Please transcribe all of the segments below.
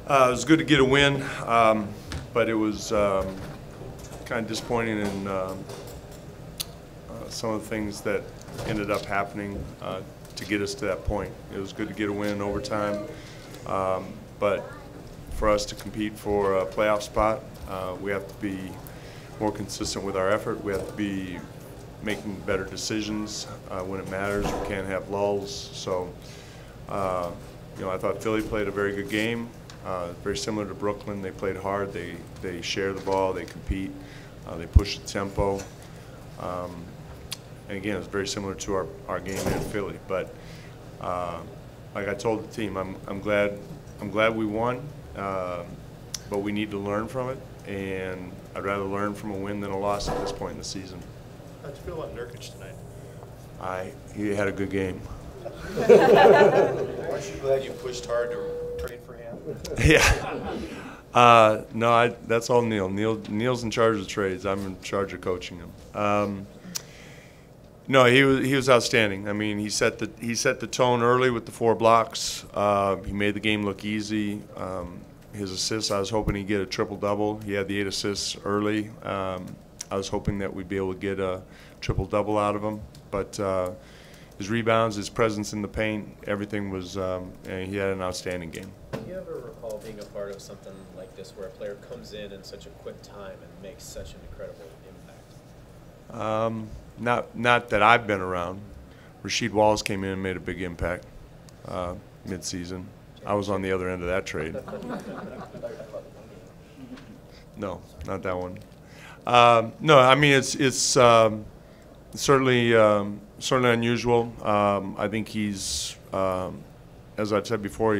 It was good to get a win, but it was kind of disappointing in some of the things that ended up happening to get us to that point. It was good to get a win in overtime, but for us to compete for a playoff spot, we have to be more consistent with our effort. We have to be making better decisions when it matters. We can't have lulls. So, I thought Philly played a very good game. Very similar to Brooklyn. They played hard. They share the ball. They compete. They push the tempo. And again, it's very similar to our game in Philly. But like I told the team, I'm glad we won. But we need to learn from it, and I'd rather learn from a win than a loss at this point in the season. How'd you feel about Nurkić tonight? He had a good game. Aren't you glad you pushed hard to trade for him? Yeah. No, that's all Neil. Neil's in charge of trades. I'm in charge of coaching him. No, he was outstanding. I mean, he set the tone early with the 4 blocks. He made the game look easy. His assists, I was hoping he'd get a triple-double. He had the 8 assists early. I was hoping that we'd be able to get a triple-double out of him. But his rebounds, his presence in the paint, everything was he had an outstanding game. Do you ever recall being a part of something like this where a player comes in such a quick time and makes such an incredible impact? Not that I've been around. Rasheed Wallace came in and made a big impact mid-season. I was on the other end of that trade. No, not that one. No, I mean it's certainly unusual. I think he's, as I've said before,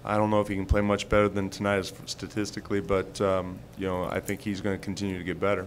I don't know if he can play much better than tonight statistically, but I think he's going to continue to get better.